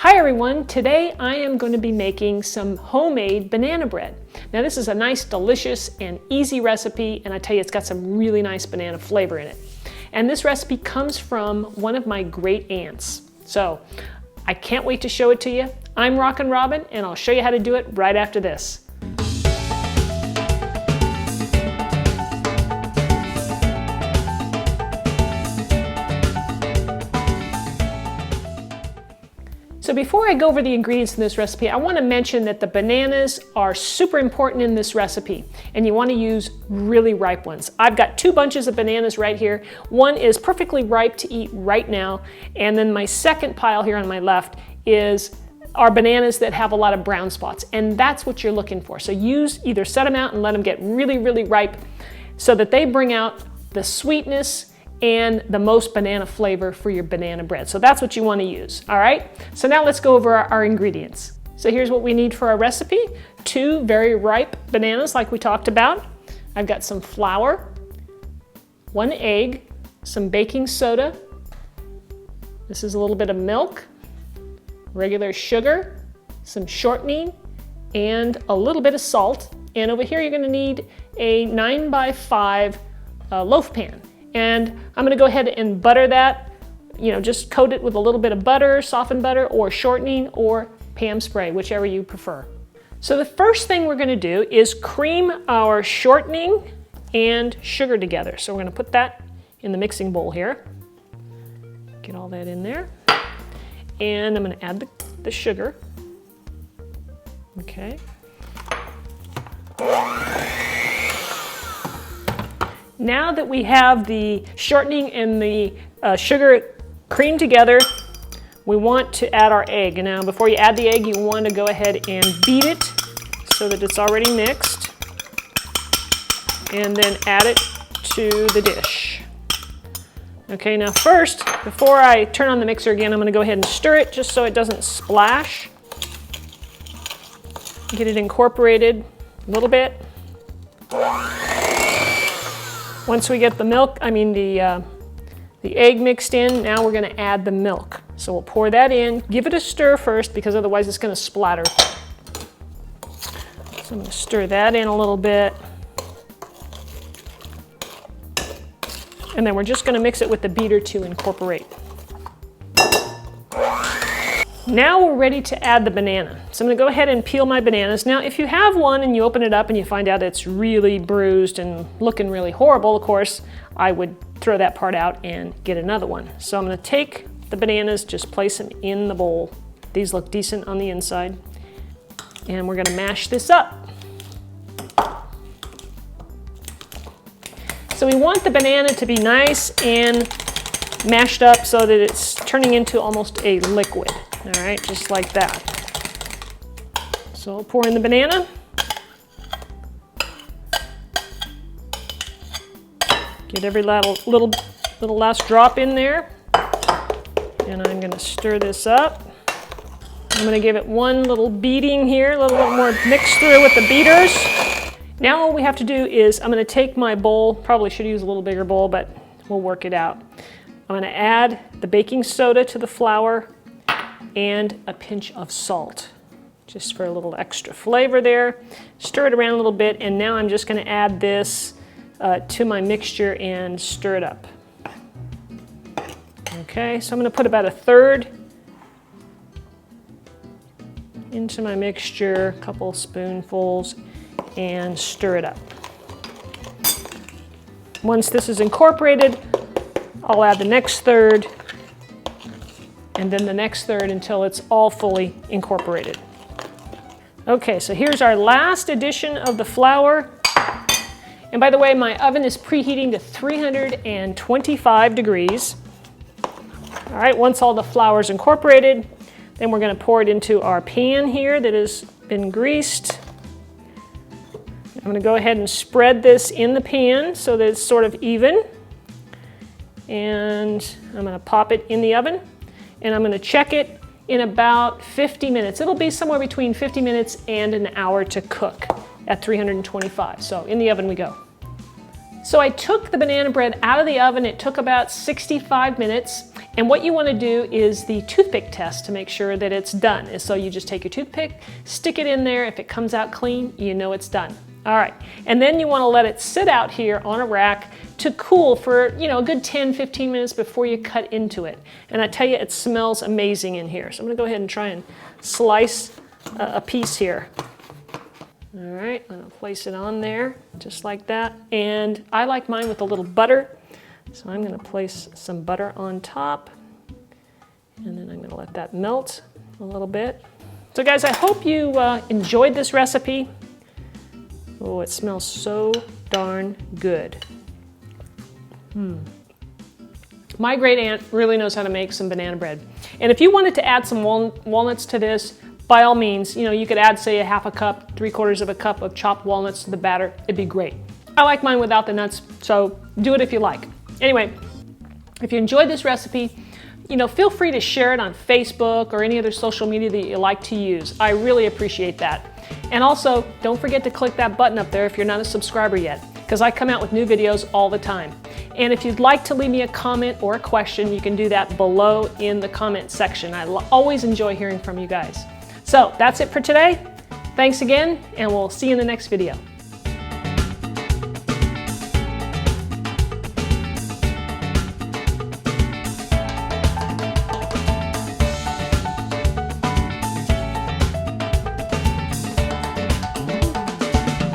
Hi everyone, today I am going to be making some homemade banana bread. Now this is a nice, delicious, and easy recipe, and I tell you it's got some really nice banana flavor in it. And this recipe comes from one of my great aunts. So I can't wait to show it to you. I'm Rockin' Robin, and I'll show you how to do it right after this. So before I go over the ingredients in this recipe, I want to mention that the bananas are super important in this recipe, and you want to use really ripe ones. I've got 2 bunches of bananas right here. One is perfectly ripe to eat right now, and then my second pile here on my left are bananas that have a lot of brown spots, and that's what you're looking for. So either set them out and let them get really, really ripe so that they bring out the sweetness and the most banana flavor for your banana bread. So that's what you want to use, all right? So now let's go over our ingredients. So here's what we need for our recipe. 2 very ripe bananas like we talked about. I've got some flour, 1 egg, some baking soda. This is a little bit of milk, regular sugar, some shortening, and a little bit of salt. And over here you're gonna need a 9x5 loaf pan. And I'm going to go ahead and butter that, just coat it with a little bit of butter, softened butter, or shortening, or Pam spray, whichever you prefer. So the first thing we're going to do is cream our shortening and sugar together. So we're going to put that in the mixing bowl here. Get all that in there. And I'm going to add the sugar. Okay. Now that we have the shortening and the sugar creamed together, we want to add our egg. And now before you add the egg, you want to go ahead and beat it so that it's already mixed. And then add it to the dish. Okay, now first, before I turn on the mixer again, I'm going to go ahead and stir it just so it doesn't splash. Get it incorporated a little bit. Once we get the egg mixed in, now we're going to add the milk. So we'll pour that in, give it a stir first because otherwise it's going to splatter. So I'm going to stir that in a little bit. And then we're just going to mix it with the beater to incorporate. Now we're ready to add the banana. So I'm going to go ahead and peel my bananas. Now if you have one and you open it up and you find out it's really bruised and looking really horrible, of course, I would throw that part out and get another one. So I'm going to take the bananas, just place them in the bowl. These look decent on the inside. And we're going to mash this up. So we want the banana to be nice and mashed up so that it's turning into almost a liquid. All right, just like that. So I'll pour in the banana. Get every little last drop in there. And I'm going to stir this up. I'm going to give it one little beating here, a little bit more mixed through with the beaters. Now all we have to do is I'm going to take my bowl, probably should use a little bigger bowl, but we'll work it out. I'm going to add the baking soda to the flour and a pinch of salt, just for a little extra flavor there. Stir it around a little bit, and now I'm just going to add this to my mixture and stir it up. Okay, so I'm going to put about 1/3 into my mixture, a couple spoonfuls, and stir it up. Once this is incorporated, I'll add the next 1/3, and then the next 1/3 until it's all fully incorporated. Okay, so here's our last addition of the flour. And by the way, my oven is preheating to 325 degrees. All right, once all the flour is incorporated, then we're going to pour it into our pan here that has been greased. I'm going to go ahead and spread this in the pan so that it's sort of even. And I'm going to pop it in the oven. And I'm going to check it in about 50 minutes. It'll be somewhere between 50 minutes and an hour to cook at 325. So in the oven we go. So I took the banana bread out of the oven. It took about 65 minutes. And what you want to do is the toothpick test to make sure that it's done. And so you just take your toothpick, stick it in there. If it comes out clean, you know it's done. All right, and then you want to let it sit out here on a rack to cool for, a good 10-15 minutes before you cut into it. And I tell you, it smells amazing in here. So I'm going to go ahead and try and slice a piece here. All right, I'm going to place it on there just like that. And I like mine with a little butter. So I'm going to place some butter on top. And then I'm going to let that melt a little bit. So guys, I hope you enjoyed this recipe. Oh, it smells so darn good. My great aunt really knows how to make some banana bread. And if you wanted to add some walnuts to this, by all means, you could add, say, a half a cup, 3/4 of a cup of chopped walnuts to the batter. It'd be great. I like mine without the nuts, so do it if you like. Anyway, if you enjoyed this recipe, feel free to share it on Facebook or any other social media that you like to use. I really appreciate that. And also, don't forget to click that button up there if you're not a subscriber yet, because I come out with new videos all the time. And if you'd like to leave me a comment or a question, you can do that below in the comment section. I always enjoy hearing from you guys. So that's it for today. Thanks again, and we'll see you in the next video.